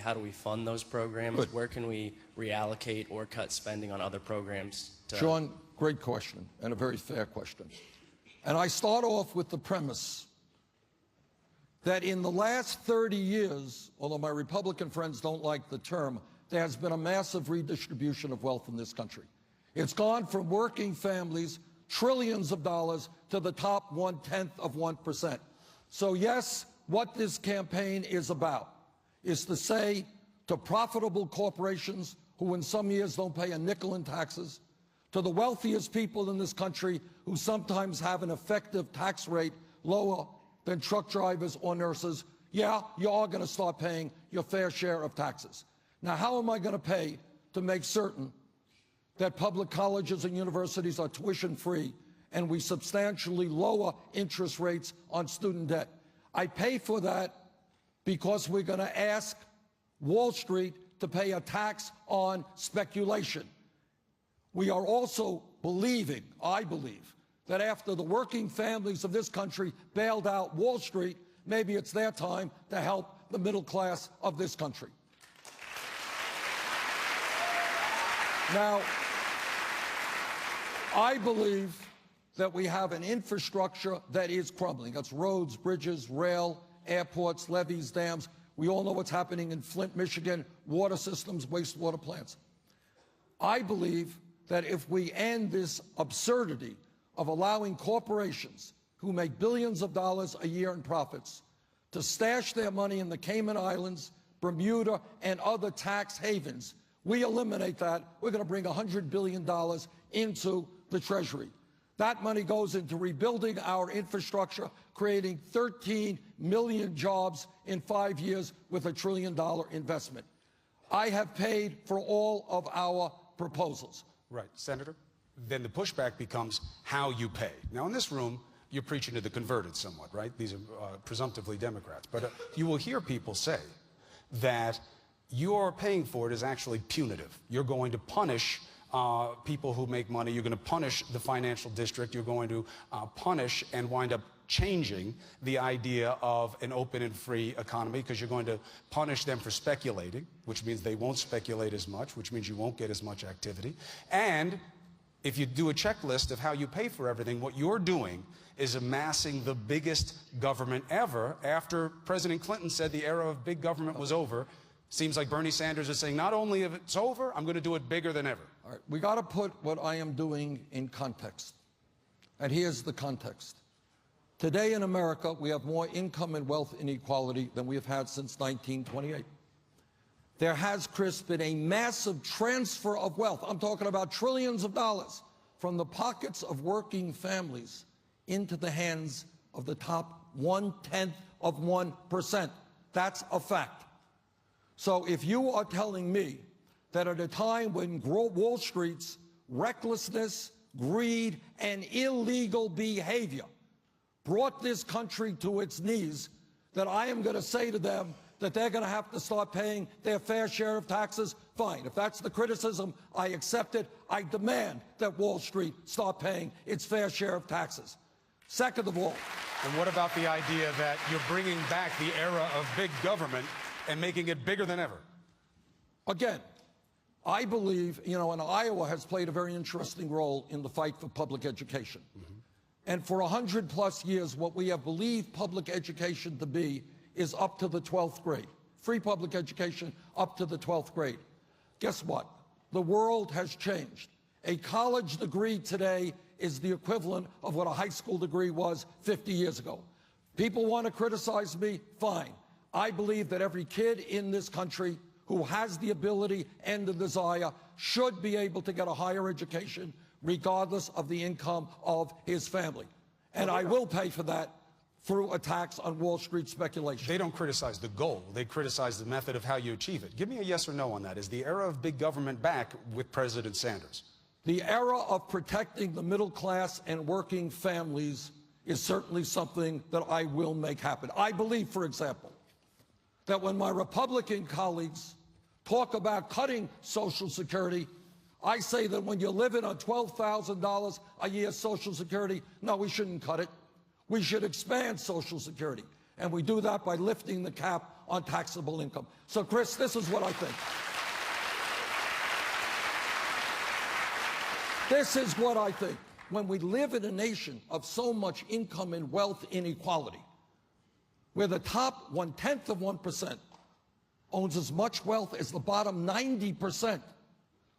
How do we fund those programs? Good. Where can we reallocate or cut spending on other programs? Sean, great question, and a very fair question. And I start off with the premise that in the last 30 years, although my Republican friends don't like the term, there has been a massive redistribution of wealth in this country. It's gone from working families, trillions of dollars, to the top 1/10 of 1%. So yes, what this campaign is about is to say to profitable corporations who in some years don't pay a nickel in taxes, to the wealthiest people in this country who sometimes have an effective tax rate lower than truck drivers or nurses, yeah, you are going to start paying your fair share of taxes. Now, how am I going to pay to make certain that public colleges and universities are tuition-free and we substantially lower interest rates on student debt? I pay for that because we're going to ask Wall Street to pay a tax on speculation. We are also believing, I believe, that after the working families of this country bailed out Wall Street, maybe it's their time to help the middle class of this country. Now, I believe that we have an infrastructure that is crumbling. That's roads, bridges, rail, airports, levees, dams. We all know what's happening in Flint, Michigan, water systems, wastewater plants. I believe that if we end this absurdity of allowing corporations who make billions of dollars a year in profits to stash their money in the Cayman Islands, Bermuda, and other tax havens, we eliminate that, we're going to bring $100 billion into the Treasury. That money goes into rebuilding our infrastructure, creating 13 million jobs in 5 years with $1 trillion investment. I have paid for all of our proposals. Right, Senator. Then the pushback becomes how you pay. Now, in this room, you're preaching to the converted somewhat, right? These are presumptively Democrats. But you will hear people say that your paying for it is actually punitive. You're going to punish people who make money. You're going to punish the financial district. You're going to punish and wind up changing the idea of an open and free economy because you're going to punish them for speculating, which means they won't speculate as much, which means you won't get as much activity. And if you do a checklist of how you pay for everything, what you're doing is amassing the biggest government ever. After President Clinton said the era of big government was over, seems like Bernie Sanders is saying, not only if it's over, I'm going to do it bigger than ever. All right, we got to put what I am doing in context. And here's the context. Today in America, we have more income and wealth inequality than we have had since 1928. There has, Chris, been a massive transfer of wealth. I'm talking about trillions of dollars from the pockets of working families into the hands of the top 1/10 of 1%. That's a fact. So if you are telling me that at a time when Wall Street's recklessness, greed, and illegal behavior brought this country to its knees, that I am going to say to them that they're going to have to start paying their fair share of taxes, fine. If that's the criticism, I accept it. I demand that Wall Street start paying its fair share of taxes. Second of all, and what about the idea that you're bringing back the era of big government and making it bigger than ever? Again, I believe, and Iowa has played a very interesting role in the fight for public education. And for 100+ years, what we have believed public education to be is up to the 12th grade. Free public education up to the 12th grade. Guess what? The world has changed. A college degree today is the equivalent of what a high school degree was 50 years ago. People want to criticize me? Fine. I believe that every kid in this country who has the ability and the desire should be able to get a higher education regardless of the income of his family. And I will pay for that through a tax on Wall Street speculation. They don't criticize the goal. They criticize the method of how you achieve it. Give me a yes or no on that. Is the era of big government back with President Sanders? The era of protecting the middle class and working families is certainly something that I will make happen. I believe, for example, that when my Republican colleagues talk about cutting Social Security, I say that when you're living on $12,000 a year Social Security, no, we shouldn't cut it. We should expand Social Security. And we do that by lifting the cap on taxable income. So, Chris, this is what I think. This is what I think. When we live in a nation of so much income and wealth inequality, where the top 1/10 of 1% owns as much wealth as the bottom 90%,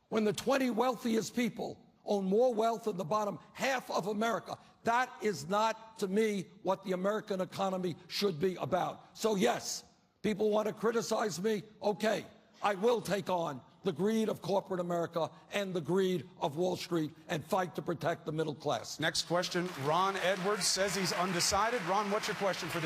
when the 20 wealthiest people own more wealth than the bottom half of America, that is not, to me, what the American economy should be about. So yes, people want to criticize me. Okay, I will take on the greed of corporate America and the greed of Wall Street and fight to protect the middle class. Next question, Ron Edwards says he's undecided. Ron, what's your question for the